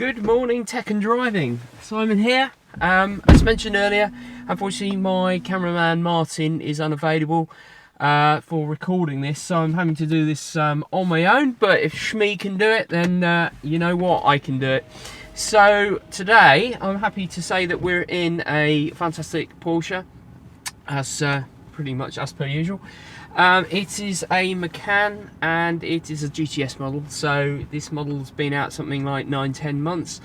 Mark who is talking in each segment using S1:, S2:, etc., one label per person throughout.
S1: Good morning, tech and driving. Simon here. As mentioned earlier, unfortunately my cameraman Martin is unavailable for recording this, so I'm having to do this on my own. But if Shmi can do it, then you know what, I can do it. So today I'm happy to say that we're in a fantastic Porsche, as pretty much as per usual. It is a Macan and it is a GTS model, so this model's been out something like 9-10 months.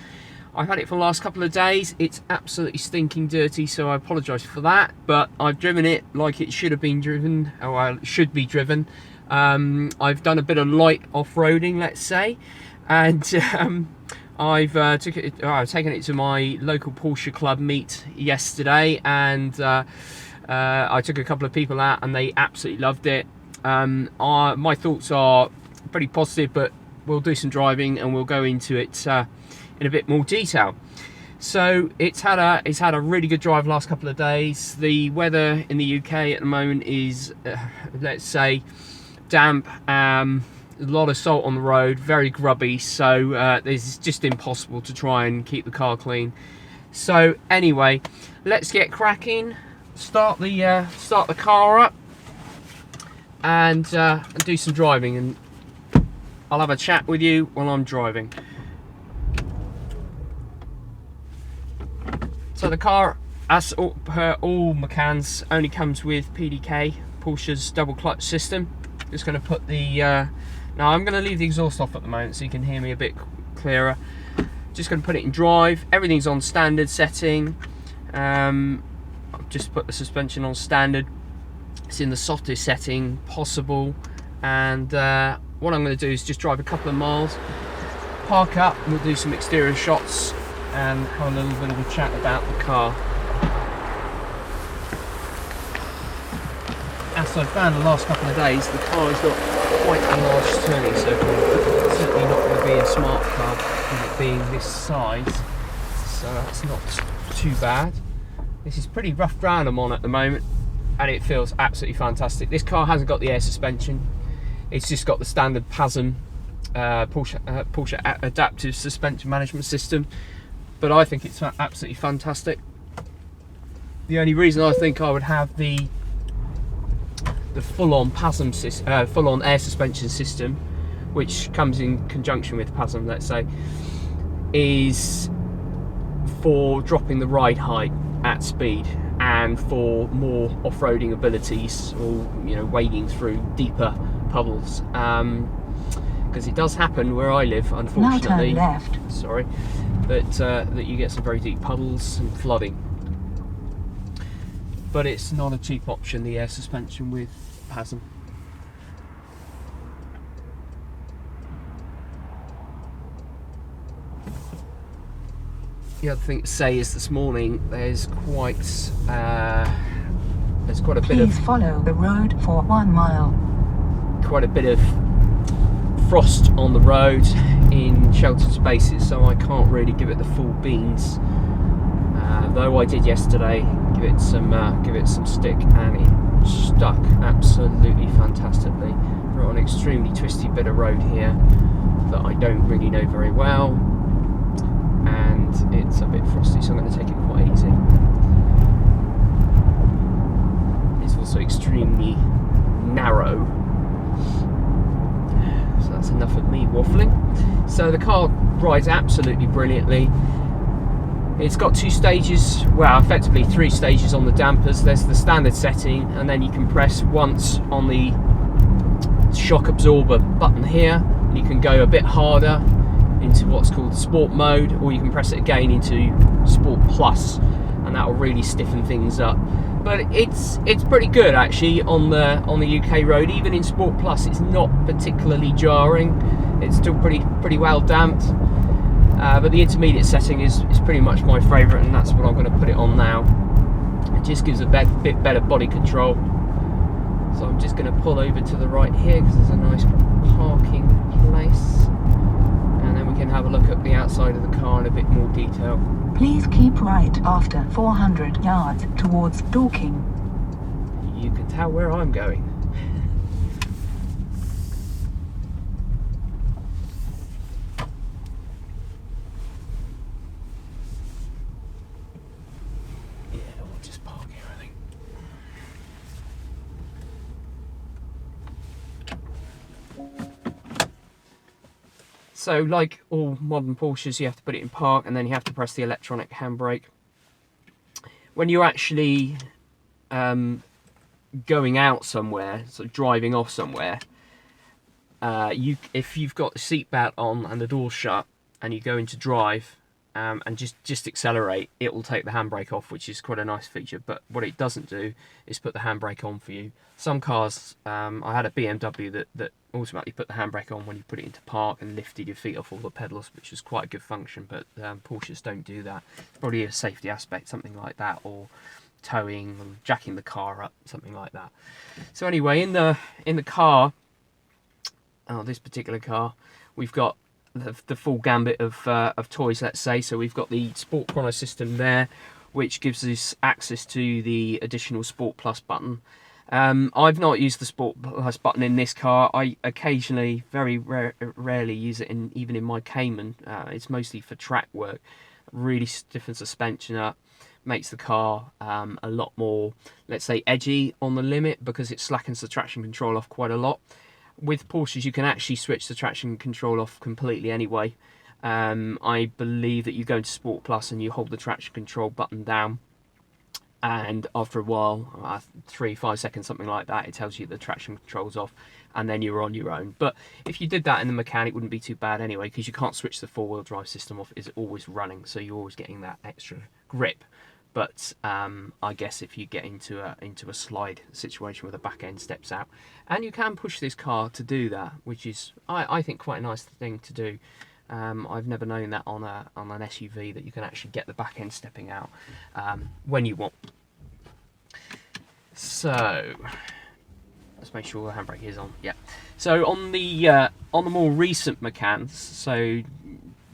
S1: I've had it for the last couple of days. It's absolutely stinking dirty, so I apologise for that, but I've driven it like it should have been driven, or well, it should be driven. I've done a bit of light off-roading, let's say, and I've taken it to my local Porsche club meet yesterday, and I took a couple of people out and they absolutely loved it. My thoughts are pretty positive, but we'll do some driving and we'll go into it in a bit more detail. So it's had a really good drive the last couple of days. The weather in the UK at the moment is, let's say, damp, a lot of salt on the road, very grubby, so it's just impossible to try and keep the car clean. So anyway, let's get cracking. Start the car up and do some driving, and I'll have a chat with you while I'm driving. So the car, as per all Macans, only comes with PDK, Porsche's double clutch system. Just going to put the now I'm going to leave the exhaust off at the moment so you can hear me a bit clearer. Just going to put it in drive. Everything's on standard setting. Just put the suspension on standard. It's in the softest setting possible, and what I'm going to do is just drive a couple of miles, park up, and we'll do some exterior shots and have a little bit of a chat about the car. As I've found the last couple of days, the car has got quite a large turning circle. It's certainly not going to be a smart car with it being this size, so that's not too bad. This is pretty rough ground I'm on at the moment, and it feels absolutely fantastic. This car hasn't got the air suspension, it's just got the standard PASM Porsche Adaptive Suspension Management System, but I think it's absolutely fantastic. The only reason I think I would have the full-on PASM full-on air suspension system, which comes in conjunction with PASM, let's say, is for dropping the ride height at speed and for more off-roading abilities, or wading through deeper puddles, because it does happen where I live, unfortunately.
S2: Now turn left.
S1: Sorry, that you get some very deep puddles and flooding. But it's not a cheap option, the air suspension with PASM. The other thing to say is this morning there's quite a bit
S2: Please follow the road for 1 mile.
S1: Quite a bit of frost on the road in sheltered spaces, so I can't really give it the full beans. Though I did yesterday give it some stick, and it stuck absolutely fantastically. We're on an extremely twisty bit of road here that I don't really know very well, and it's a bit frosty, so I'm going to take it quite easy. It's also extremely narrow, so that's enough of me waffling. So the car rides absolutely brilliantly. It's got 2 stages, well, effectively 3 stages on the dampers. There's the standard setting, and then you can press once on the shock absorber button here, and you can go a bit harder into what's called sport mode, or you can press it again into sport plus, and that will really stiffen things up. But it's pretty good actually on the UK road. Even in sport plus, it's not particularly jarring. It's still pretty well damped. But the intermediate setting is pretty much my favourite, and that's what I'm going to put it on now. It just gives a bit better body control. So I'm just going to pull over to the right here because there's a nice parking place, and then we can have a look at the outside of the car in a bit more detail.
S2: Please keep right after 400 yards towards Dorking.
S1: You can tell where I'm going. So like all modern Porsches, you have to put it in park and then you have to press the electronic handbrake. When you're actually going out somewhere, so driving off somewhere, if you've got the seatbelt on and the door's shut and you go into drive and just accelerate, it will take the handbrake off, which is quite a nice feature. But what it doesn't do is put the handbrake on for you. Some cars, I had a BMW that automatically put the handbrake on when you put it into park and lifted your feet off all the pedals, which was quite a good function. But Porsches don't do that. It's probably a safety aspect, something like that, or towing and jacking the car up, something like that. So anyway, in the car, this particular car, we've got the full gambit of toys, let's say. So we've got the Sport Chrono system there, which gives us access to the additional Sport Plus button. I've not used the Sport Plus button in this car. I occasionally, very rarely use it even in my Cayman. It's mostly for track work. Really stiffens suspension up, makes the car a lot more, let's say, edgy on the limit, because it slackens the traction control off quite a lot. With Porsches, you can actually switch the traction control off completely anyway. I believe that you go into Sport Plus and you hold the traction control button down, and after a while, 3-5 seconds, something like that, it tells you the traction control's off, and then you're on your own. But if you did that in the Macan, it wouldn't be too bad anyway, because you can't switch the four-wheel drive system off. It's always running, so you're always getting that extra grip. But I guess if you get into a slide situation where the back end steps out, and you can push this car to do that, which is I think quite a nice thing to do. I've never known that on an SUV, that you can actually get the back end stepping out when you want. So let's make sure the handbrake is on. Yeah. So on the more recent Macans, so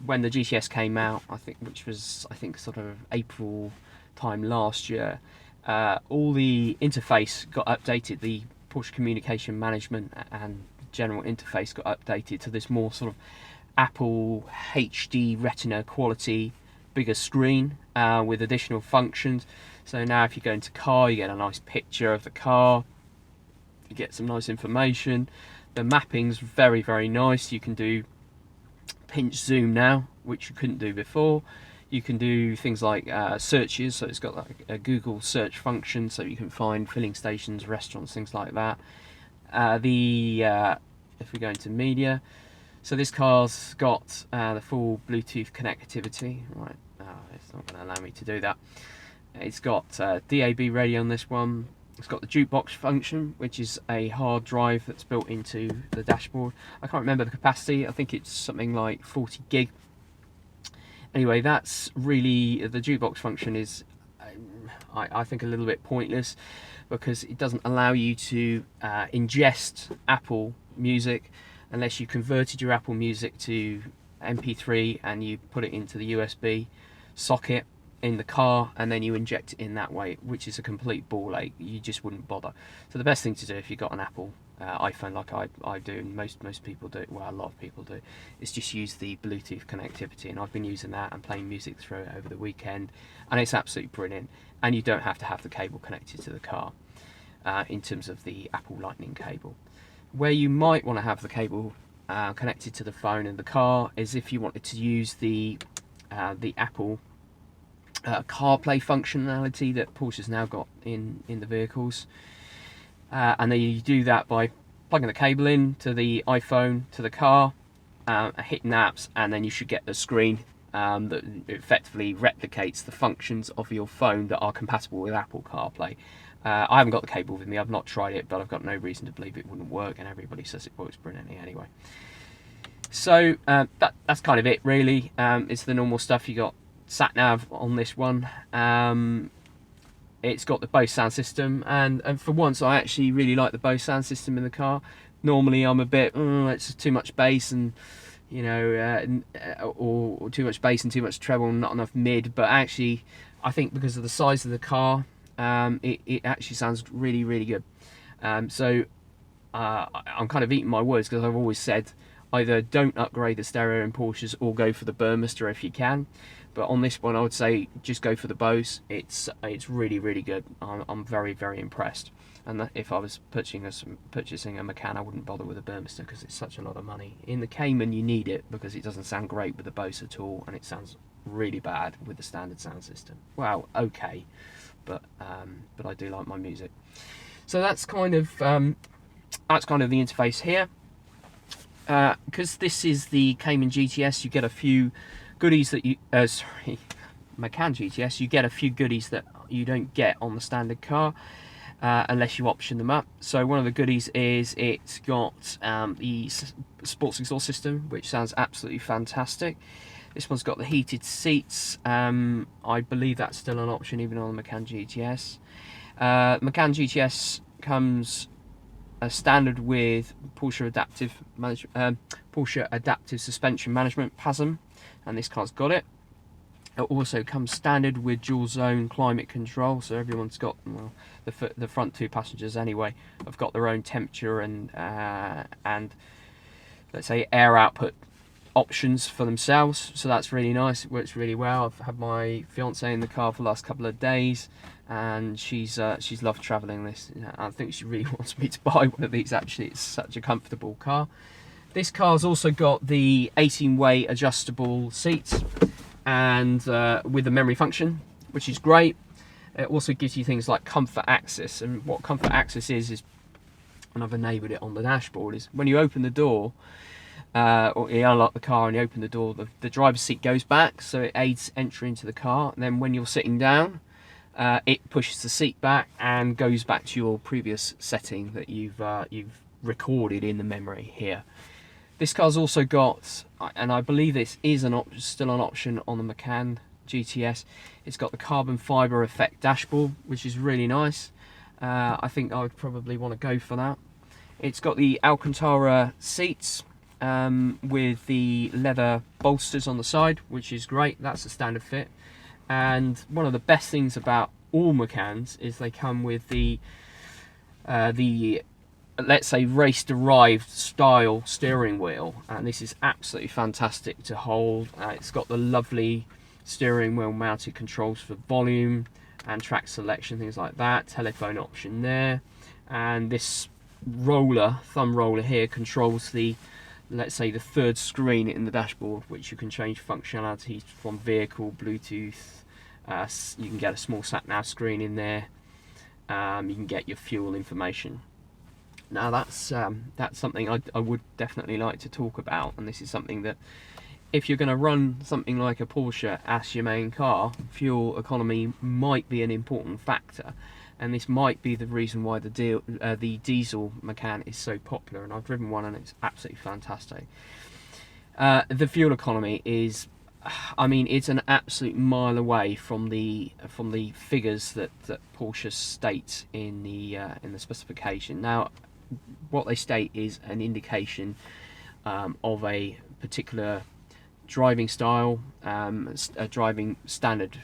S1: when the GTS came out, which was sort of April time last year, all the interface got updated. The Porsche communication management and general interface got updated to this more sort of Apple HD Retina quality, bigger screen with additional functions. So now if you go into car, you get a nice picture of the car, you get some nice information. The mapping's very, very nice. You can do pinch zoom now, which you couldn't do before. You can do things like searches, so it's got like a Google search function, so you can find filling stations, restaurants, things like that. If we go into media, so this car's got the full Bluetooth connectivity. Right, it's not going to allow me to do that. It's got DAB radio on this one. It's got the Gearbox function, which is a hard drive that's built into the dashboard. I can't remember the capacity. I think it's something like 40 gig. Anyway, that's really, the Gearbox function is, I think, a little bit pointless, because it doesn't allow you to ingest Apple Music unless you converted your Apple Music to MP3 and you put it into the USB socket in the car, and then you inject it in that way, which is a complete ball ache. You just wouldn't bother. So the best thing to do, if you've got an Apple iPhone like I do, and most people do, well, a lot of people do, is just use the Bluetooth connectivity, and I've been using that and playing music through it over the weekend, and it's absolutely brilliant. And you don't have to have the cable connected to the car in terms of the Apple Lightning cable. Where you might want to have the cable connected to the phone in the car is if you wanted to use the Apple CarPlay functionality that Porsche's now got in the vehicles, and then you do that by plugging the cable in to the iPhone to the car, hitting apps, and then you should get the screen that effectively replicates the functions of your phone that are compatible with Apple CarPlay. I haven't got the cable with me, I've not tried it, but I've got no reason to believe it wouldn't work, and everybody says it works brilliantly anyway. So that's kind of it really. It's the normal stuff. You got sat nav on this one. It's got the Bose sound system, and for once I actually really like the Bose sound system in the car. Normally I'm a bit, it's too much bass, and you know, or too much bass and too much treble and not enough mid. But actually, I think because of the size of the car, it actually sounds really, really good. So I'm kind of eating my words, because I've always said either don't upgrade the stereo in Porsches or go for the Burmester if you can. but on this one I would say just go for the Bose. It's really good. I'm very impressed. And if I was purchasing a Macan, I wouldn't bother with a Burmester because it's such a lot of money. In the Cayman you need it because it doesn't sound great with the Bose at all, and it sounds really bad with the standard sound system. Well, okay, but I do like my music. So that's kind of the interface here. Because this is the Cayman GTS, you get a few goodies that you Macan GTS, you get a few goodies that you don't get on the standard car. Unless you option them up. So one of the goodies is it's got the sports exhaust system, which sounds absolutely fantastic. This one's got the heated seats. I believe that's still an option even on the Macan GTS. Macan GTS comes standard with Porsche Adaptive Suspension Management (PASM), and this car's got it. It also comes standard with dual zone climate control, so everyone's got, well, the front two passengers anyway have got their own temperature and let's say air output options for themselves. So that's really nice. It works really well. I've had my fiance in the car for the last couple of days, and she's loved travelling this. I think she really wants me to buy one of these. Actually, it's such a comfortable car. This car's also got the 18-way adjustable seats, and with the memory function, which is great. It also gives you things like comfort access, and what comfort access is, and I've enabled it on the dashboard, is when you open the door, or you unlock the car and you open the door, the driver's seat goes back, so it aids entry into the car. And then when you're sitting down, it pushes the seat back and goes back to your previous setting that you've recorded in the memory here. This car's also got, and I believe this is still an option on the Macan GTS, it's got the carbon fibre effect dashboard, which is really nice. I think I would probably want to go for that. It's got the Alcantara seats with the leather bolsters on the side, which is great. That's a standard fit. And one of the best things about all Macans is they come with the let's say race derived style steering wheel, and this is absolutely fantastic to hold. It's got the lovely steering wheel mounted controls for volume and track selection, things like that, telephone option there, and this thumb roller here controls the, let's say, the third screen in the dashboard, which you can change functionality from vehicle, Bluetooth. You can get a small sat nav screen in there. You can get your fuel information. Now that's something I would definitely like to talk about, and this is something that, if you're going to run something like a Porsche as your main car, fuel economy might be an important factor, and this might be the reason why the diesel Macan is so popular. And I've driven one and it's absolutely fantastic. The fuel economy is, I mean, it's an absolute mile away from the figures that Porsche states in the specification. Now, what they state is an indication of a particular driving style, a driving standard.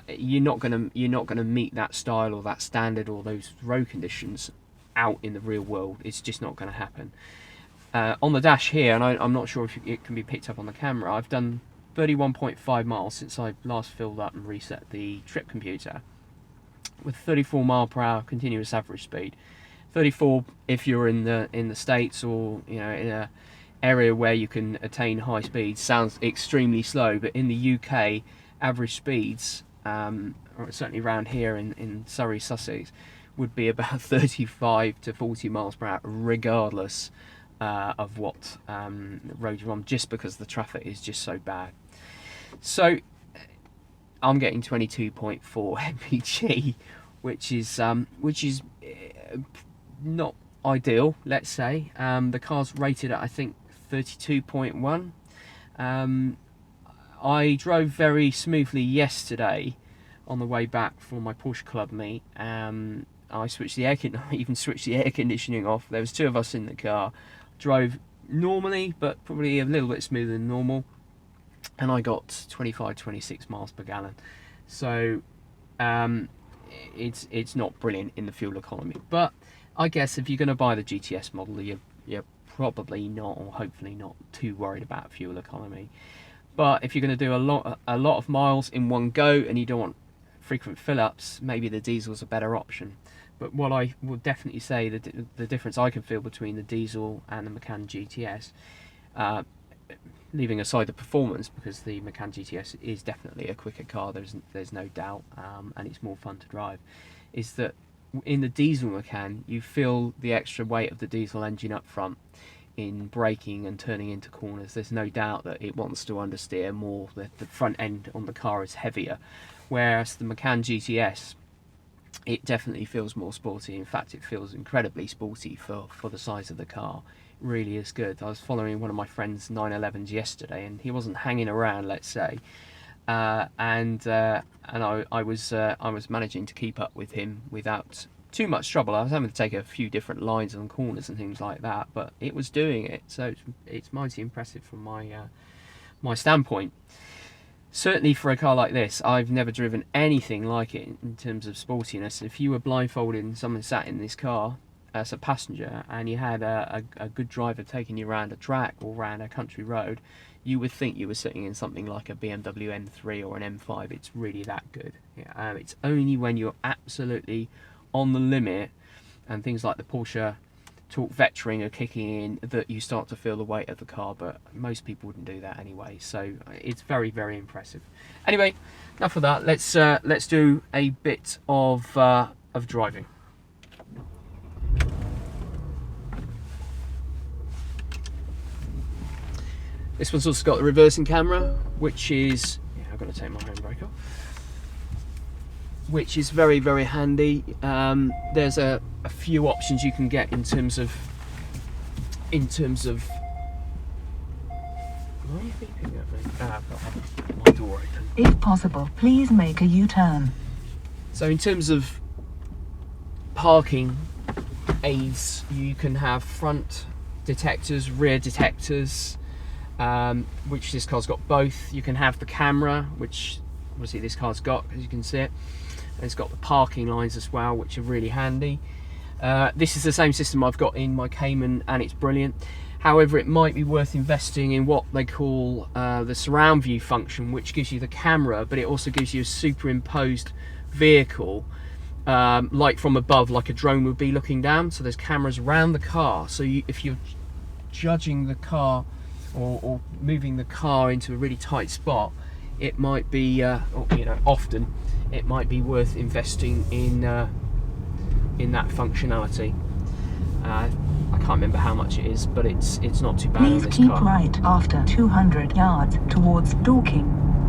S1: You're not gonna meet that style or that standard or those road conditions out in the real world. It's just not going to happen. On the dash here, and I'm not sure if it can be picked up on the camera, I've done 31.5 miles since I last filled up and reset the trip computer, with 34 mile per hour continuous average speed. 34 if you're in the States, or in a area where you can attain high speeds, sounds extremely slow, but in the UK, average speeds, or certainly around here in Surrey, Sussex, would be about 35 to 40 miles per hour, regardless of what road you're on, just because the traffic is just so bad. So I'm getting 22.4 mpg, which is not ideal, let's say. The car's rated at, I think, 32.1. I drove very smoothly yesterday on the way back from my Porsche Club meet. I switched the even switched the air conditioning off. There was two of us in the car. Drove normally, but probably a little bit smoother than normal, and I got 25-26 miles per gallon. So it's not brilliant in the fuel economy, but I guess if you're going to buy the GTS model, you're probably not, or hopefully not, too worried about fuel economy. But if you're going to do a lot of miles in one go and you don't want frequent fill-ups, maybe the diesel's a better option. But what I would definitely say, the difference I can feel between the diesel and the Macan GTS, leaving aside the performance, because the Macan GTS is definitely a quicker car, there's no doubt, and it's more fun to drive, is that in the diesel Macan you feel the extra weight of the diesel engine up front in braking and turning into corners. There's no doubt that it wants to understeer more. The front end on the car is heavier, whereas the Macan GTS, it definitely feels more sporty. In fact, it feels incredibly sporty for the size of the car. It really is good. I was following one of my friend's 911s yesterday, and he wasn't hanging around, let's say, and I was managing to keep up with him without too much trouble. I was having to take a few different lines on corners and things like that, but it was doing it. So it's mighty impressive from my standpoint. Certainly for a car like this, I've never driven anything like it in terms of sportiness. If you were blindfolded and someone sat in this car as a passenger and you had a good driver taking you around a track or around a country road, you would think you were sitting in something like a BMW M3 or an M5. It's really that good. Yeah, it's only when you're absolutely on the limit and things like the Porsche torque vectoring are kicking in that you start to feel the weight of the car, but most people wouldn't do that anyway, so it's very, very impressive. Anyway, enough of that. Let's do a bit of driving. This one's also got the reversing camera, which is, yeah, I've got to take my handbrake off, which is very, very handy. There's a few options you can get in terms of why are you beeping at me? I've got my door open.
S2: If possible, please make a U-turn.
S1: So in terms of parking aids, you can have front detectors, rear detectors, which this car's got both. You can have the camera, which obviously this car's got, as you can see it. And it's got the parking lines as well, which are really handy. This is the same system I've got in my Cayman, and it's brilliant. However, it might be worth investing in what they call the surround view function, which gives you the camera, but it also gives you a superimposed vehicle, like from above, like a drone would be looking down. So there's cameras around the car. So if you're judging the car or moving the car into a really tight spot, it might be, often it might be worth investing in that functionality. I can't remember how much it is, but it's not too bad on this car.
S2: Please keep right after 200 yards towards Dorking.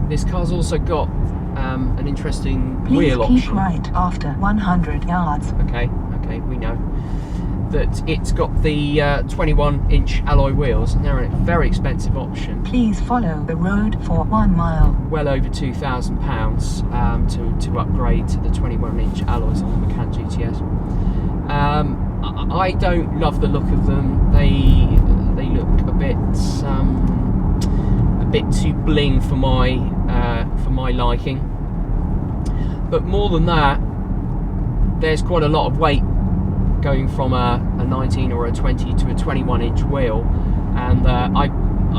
S1: This car's also got an interesting wheel option.
S2: Please keep right after 100 yards.
S1: Okay, we know that it's got the 21-inch alloy wheels, and they're a very expensive option.
S2: Please follow the road for 1 mile.
S1: Well over £2,000 to upgrade to the 21-inch alloys on the Macan GTS. I don't love the look of them. They look a bit too bling for my liking. But more than that, there's quite a lot of weight going from a 19 or a 20 to a 21-inch wheel, and I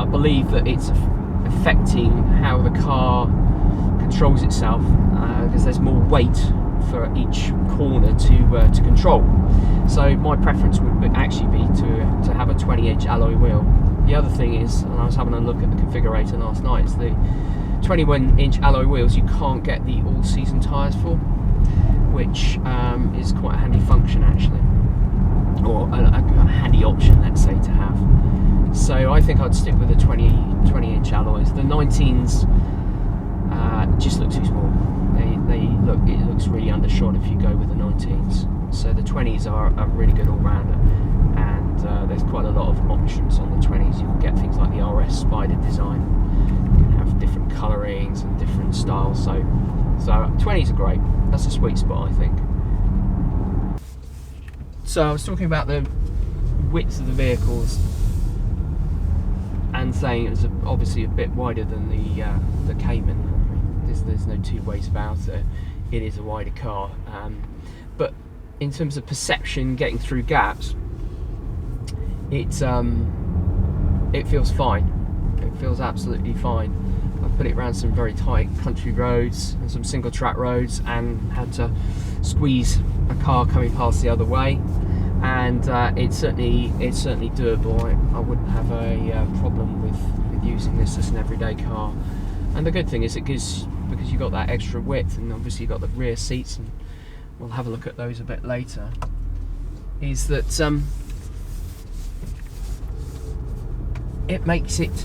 S1: believe that it's affecting how the car controls itself, because there's more weight for each corner to control. So my preference would actually be to have a 20-inch alloy wheel. The other thing is, and I was having a look at the configurator last night, is the 21-inch alloy wheels you can't get the all-season tyres for, which is quite a handy function actually, or a handy option, let's say, to have. So I think I'd stick with the 20-inch alloys. The 19s just look too small. It looks really undershot if you go with the 19s. So the 20s are a really good all-rounder, and there's quite a lot of options on the 20s. You can get things like the RS Spider design. You can have different colourings and different styles. So 20s are great. That's a sweet spot, I think. So I was talking about the width of the vehicles and saying it was obviously a bit wider than the Cayman. There's no two ways about it. It is a wider car, but in terms of perception, getting through gaps, it feels fine. It feels absolutely fine. I put it around some very tight country roads and some single track roads, and had to squeeze a car coming past the other way. And it's certainly doable. I wouldn't have a problem with using this as an everyday car. And the good thing is because you've got that extra width, and obviously you've got the rear seats, and we'll have a look at those a bit later, is that it makes it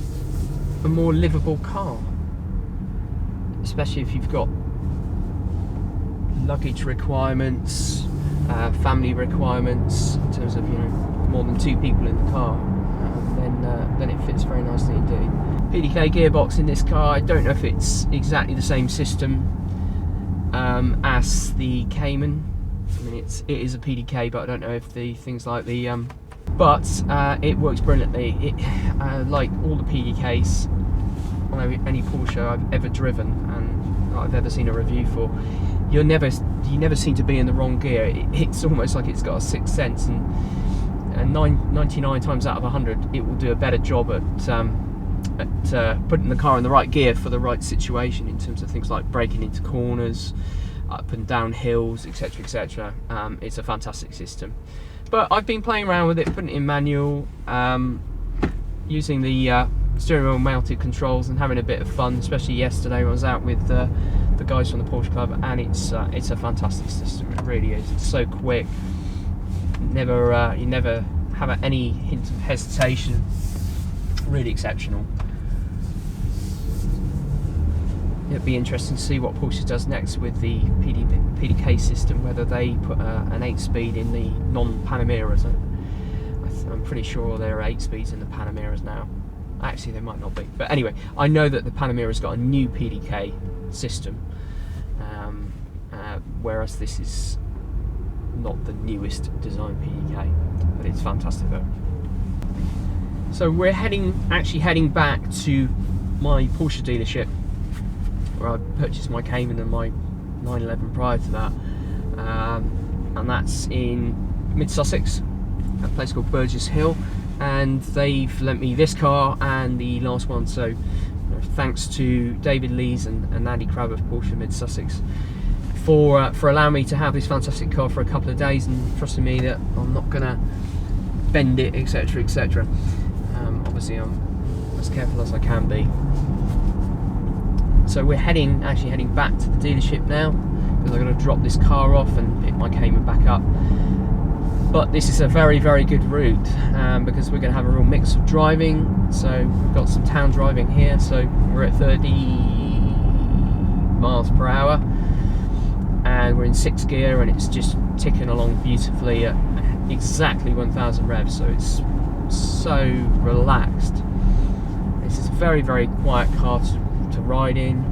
S1: a more livable car, especially if you've got luggage requirements, family requirements in terms of, you know, more than 2 people in the car. Then it fits very nicely indeed. PDK gearbox in this car. I don't know if it's exactly the same system as the Cayman. I mean, it is a PDK, but I don't know if the things like the but it works brilliantly. It like all the PDKs on any Porsche I've ever driven and I've ever seen a review for, you never seem to be in the wrong gear. It's almost like it's got a sixth sense, and 99 times out of 100 it will do a better job at putting the car in the right gear for the right situation, in terms of things like braking into corners, up and down hills, etc, etc. It's a fantastic system. But I've been playing around with it, putting it in manual, using the steering wheel mounted controls and having a bit of fun, especially yesterday when I was out with the guys from the Porsche Club, and it's a fantastic system. It really is. It's so quick. You never have any hint of hesitation. Really exceptional. It'll be interesting to see what Porsche does next with the PDK system, whether they put an 8-speed in the non-Panameras. I'm pretty sure there are 8 speeds in the Panameras now. Actually, there might not be. But anyway, I know that the Panamera's got a new PDK system, whereas this is not the newest design PDK, but it's fantastic though. So we're actually heading back to my Porsche dealership, where I purchased my Cayman and my 911 prior to that, and that's in Mid-Sussex, a place called Burgess Hill, and they've lent me this car and the last one, so thanks to David Lees and Andy Crabb of Porsche Mid-Sussex for allowing me to have this fantastic car for a couple of days, and trusting me that I'm not going to bend it, etc, etc. Obviously I'm as careful as I can be. So we're actually heading back to the dealership now, because I'm going to drop this car off and pick my Cayman back up. But this is a very, very good route, because we're going to have a real mix of driving. So we've got some town driving here, so we're at 30 miles per hour, and we're in 6th gear, and it's just ticking along beautifully at exactly 1000 revs, so it's so relaxed. This is a very, very quiet car to ride in.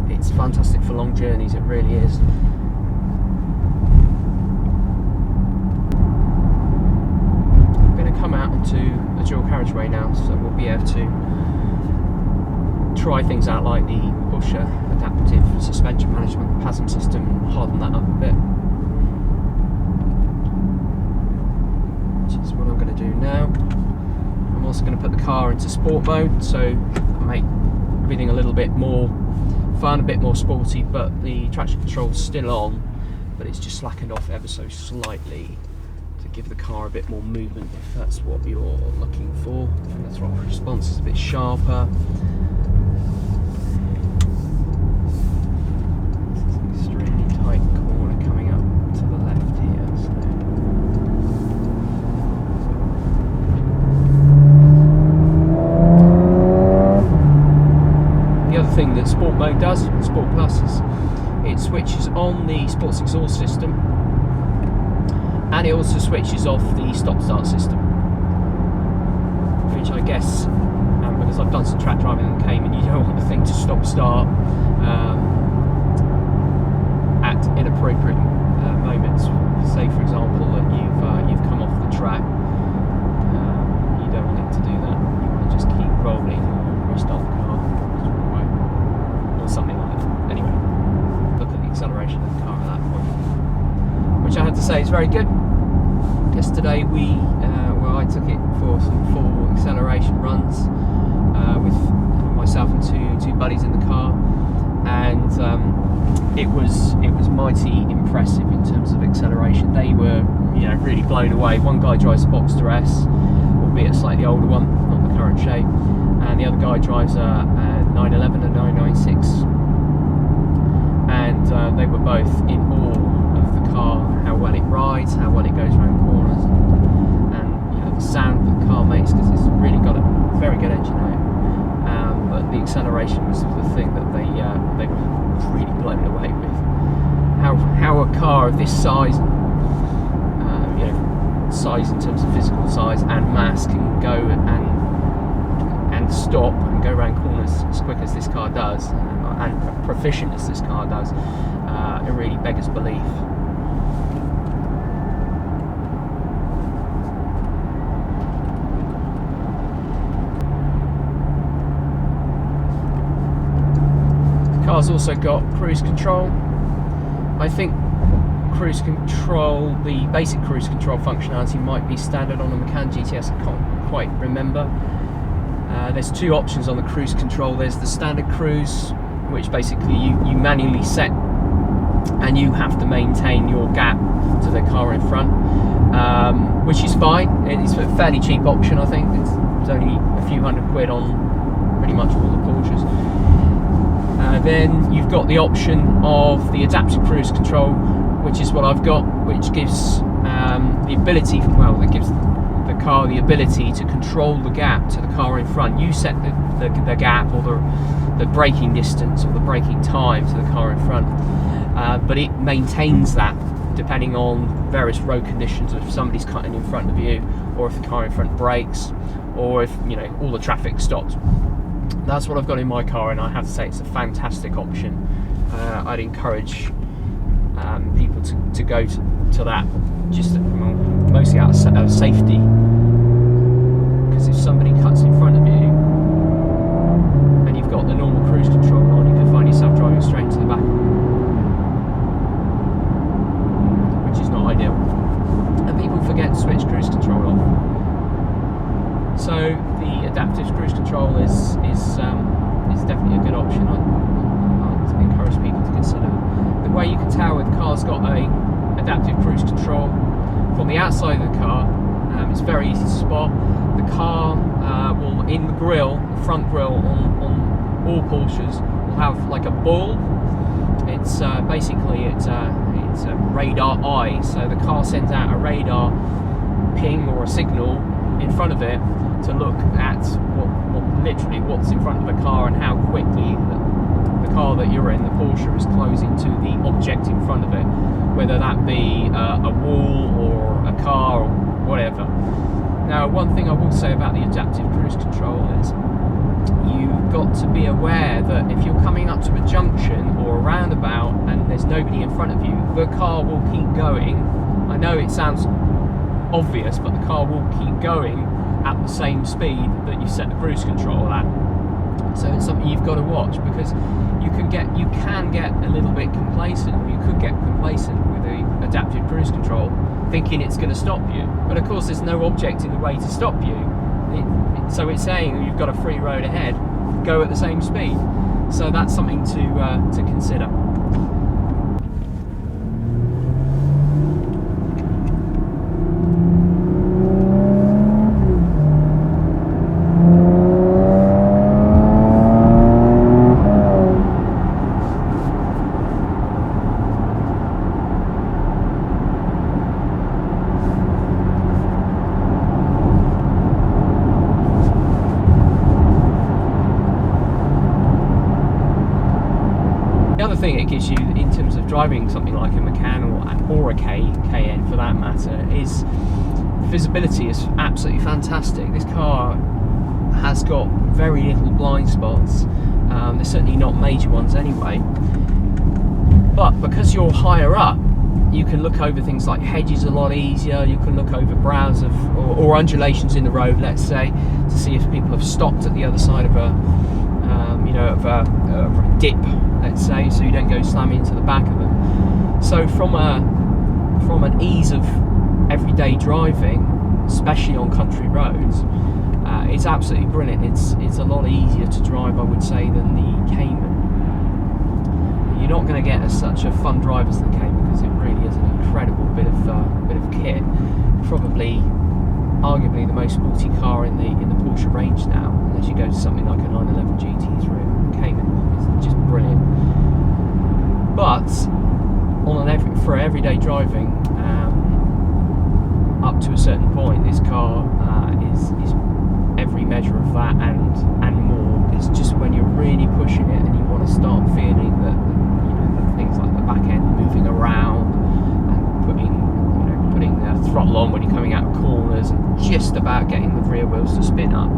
S1: It's fantastic for long journeys, it really is. I'm going to come out onto a dual carriageway now, so we'll be able to try things out like the Porsche adaptive suspension management PASM system and harden that up a bit, which is what I'm going to do now. I'm also going to put the car into sport mode, so make everything a little bit more fun, a bit more sporty, but the traction control's still on, but it's just slackened off ever so slightly to give the car a bit more movement, if that's what you're looking for. And the throttle response is a bit sharper. This is an extremely tight corner coming up to the left here. The other thing that Sport Mode does, Sport Plus, is it switches on the sports exhaust system, and it also switches off the stop-start system, which I guess, because I've done some track driving in the Cayman, you don't want the thing to stop-start at inappropriate moments. Say, for example, that you've come off the track, you don't want it to do that. You want to just keep rolling or restart the car, or something like that. Anyway, look at the acceleration of the car at that point, which I have to say is very good. Yesterday I took it for some full acceleration runs, with myself and two buddies in the car, and it was mighty impressive in terms of acceleration. They were, you know, really blown away. One guy drives a Boxster S, albeit a slightly older one, not the current shape, and the other guy drives a 911 and 996, and they were both in awe of the car, how well it rides, how well it goes around corners, and you know, the sound that the car makes, because it's really got a very good engine out. But the acceleration was the thing that they were really blown away with. How a car of this size, you know, size in terms of physical size and mass, can go and stop and go around corners as quick as this car does, and proficient as this car does, it really beggars belief. The car's also got cruise control. I think cruise control, the basic cruise control functionality, might be standard on the Macan GTS. I can't quite remember. There's two options on the cruise control. There's the standard cruise, which basically you manually set, and you have to maintain your gap to the car in front, which is fine. It's a fairly cheap option, I think. It's only a few £100 on pretty much all the Porsches. Then you've got the option of the adaptive cruise control, which is what I've got, which gives the ability, well, it gives the car the ability to control the gap to the car in front. You set the gap, or the braking distance, or the braking time to the car in front, but it maintains that depending on various road conditions, if somebody's cutting in front of you, or if the car in front brakes, or if, you know, all the traffic stops. That's what I've got in my car, and I have to say it's a fantastic option. I'd encourage people to go to that, just mostly out of safety, because if somebody cuts in front of you and you've got the normal cruise control on, you can find yourself driving straight into the back, which is not ideal, and people forget to switch cruise control off. So the adaptive cruise control is definitely a good option. I'd encourage people to consider. The way you can tell if the car's got a adaptive cruise control from the outside of the car, it's very easy to spot. The car will, in the grille, the front grille on all Porsches, will have like a ball. It's basically it's a radar eye. So the car sends out a radar ping or a signal in front of it to look at literally what's in front of the car, and how quickly the car that you're in, the Porsche, is closing to the object in front of it, whether that be a wall or a car or whatever. Now, one thing I will say about the adaptive cruise control is you've got to be aware that if you're coming up to a junction or a roundabout and there's nobody in front of you, the car will keep going. I know it sounds obvious, but the car will keep going at the same speed that you set the cruise control at. So it's something you've got to watch, because you can get a little bit complacent, or you could get complacent with the adaptive cruise control, thinking it's going to stop you. But of course, there's no object in the way to stop you. So it's saying you've got a free road ahead, go at the same speed. So that's something to consider. Thing it gives you in terms of driving something like a Macan or a Cayenne for that matter is visibility is absolutely fantastic. This car has got very little blind spots. There's certainly not major ones anyway, but because you're higher up, you can look over things like hedges a lot easier. You can look over brows or undulations in the road, let's say, to see if people have stopped at the other side of a dip, let's say, so you don't go slamming into the back of them. So from an ease of everyday driving, especially on country roads, It's absolutely brilliant. It's a lot easier to drive, I would say, than the Cayman. You're not going to get such a fun drive as the Cayman, because it really is an incredible bit of kit. Probably, arguably, the most sporty car in the Porsche range now, unless you go to something like a 911 GT3. Cayman is just brilliant. But for everyday driving, up to a certain point, this car is every measure of that and more. It's just when you're really pushing it and you want to start feeling that, the things like the back end moving around and putting the throttle on when you're coming out of corners and just about getting the rear wheels to spin up.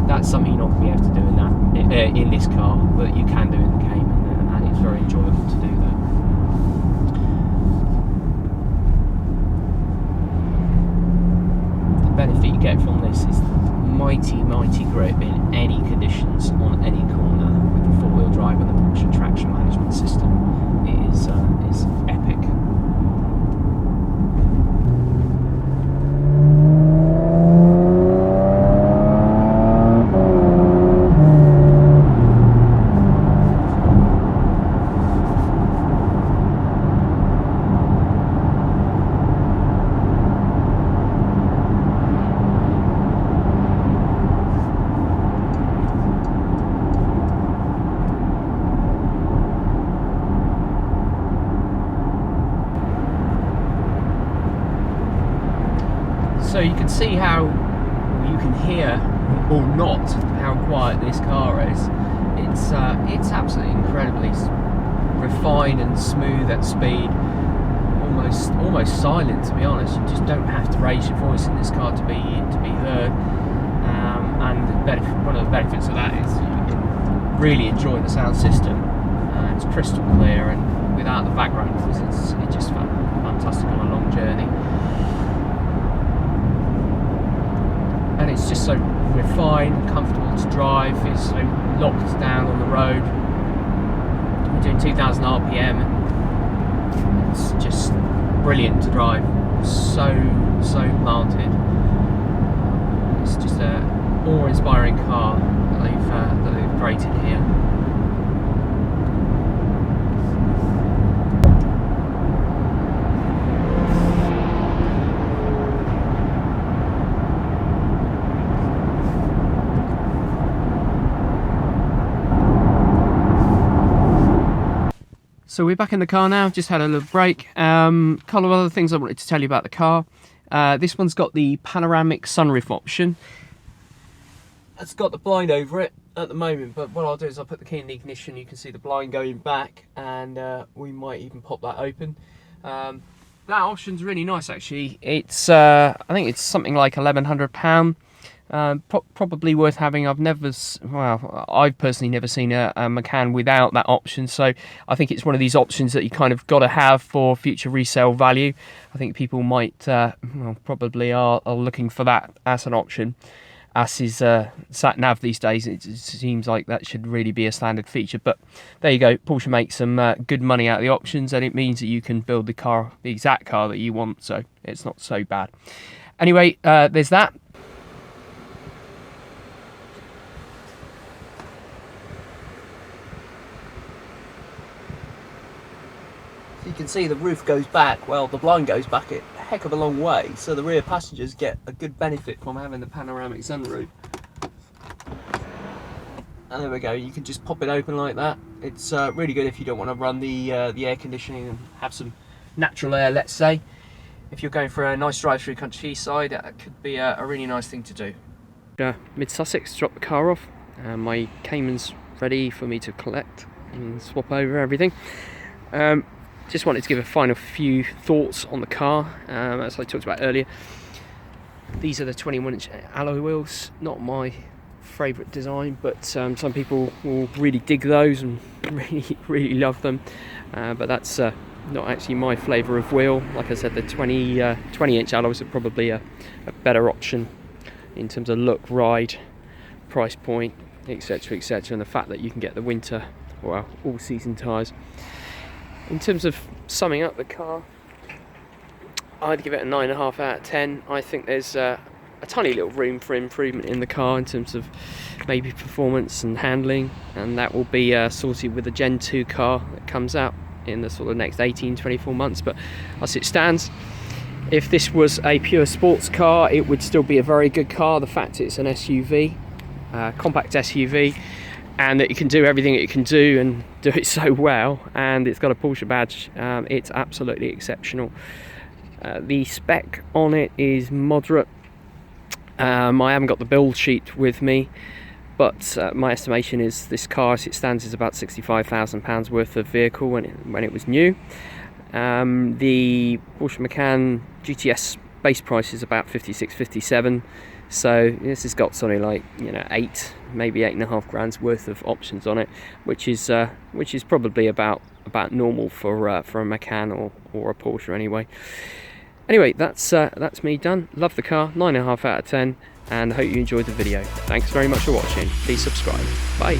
S1: That's something you're not going to be able to do in this car, but you can do in the Cayman, and it's very enjoyable to do that. The benefit you get from this is mighty grip in any conditions on any corner with the four-wheel drive and the Porsche traction management system. It is epic. So you can see how, or you can hear, or not, how quiet this car is. It's absolutely incredibly refined and smooth at speed, almost silent, to be honest. You just don't have to raise your voice in this car to be heard. And one of the benefits of that is you can really enjoy the sound system. It's crystal clear, and without the background noise, it's just fantastic on a long journey. And it's just so refined, comfortable to drive. It's so locked down on the road. We're doing 2,000 RPM. It's just brilliant to drive. So planted. It's just a awe-inspiring car that they've created here. So we're back in the car now, just had a little break. Couple of other things I wanted to tell you about the car. This one's got the panoramic sunroof option. It's got the blind over it at the moment, but what I'll do is I'll put the key in the ignition. You can see the blind going back, and we might even pop that open. That option's really nice, actually. It's I think it's something like £1,100. Probably worth having. I've personally never seen a Macan without that option, so I think it's one of these options that you kind of got to have for future resale value. I think people might probably are looking for that as an option. As is sat nav these days, it seems like that should really be a standard feature. But there you go, Porsche makes some good money out of the options, and it means that you can build the exact car that you want, so it's not so bad. Anyway, there's that. You can see the roof goes back, well, the blind goes back a heck of a long way, so the rear passengers get a good benefit from having the panoramic sunroof. And there we go, you can just pop it open like that. It's really good if you don't want to run the air conditioning and have some natural air, let's say. If you're going for a nice drive through countryside, that could be a really nice thing to do. Mid-Sussex, drop the car off. My Cayman's ready for me to collect and swap over everything. Just wanted to give a final few thoughts on the car. As I talked about earlier, these are the 21-inch alloy wheels. Not my favourite design, but some people will really dig those and really love them. But that's not actually my flavour of wheel. Like I said, the 20-inch alloys are probably a better option in terms of look, ride, price point, etc., and the fact that you can get the winter or all-season tyres. In terms of summing up the car, I'd give it a 9.5 out of 10. I think there's a a tiny little room for improvement in the car in terms of maybe performance and handling, and that will be sorted with a Gen 2 car that comes out in the sort of next 18-24 months. But as it stands, if this was a pure sports car, it would still be a very good car. The fact it's an SUV, compact SUV, and that you can do everything it can do and do it so well, and it's got a Porsche badge, it's absolutely exceptional. The spec on it is moderate. I haven't got the build sheet with me, but my estimation is this car, as it stands, is about £65,000 worth of vehicle when it was new. The Porsche Macan GTS base price is about 56, 57. So this has got something like, you know, 8, maybe 8.5 grand's worth of options on it, which is probably about normal for a Macan or a Porsche anyway. Anyway, that's me done. Love the car, 9.5 out of 10, and I hope you enjoyed the video. Thanks very much for watching. Please subscribe. Bye.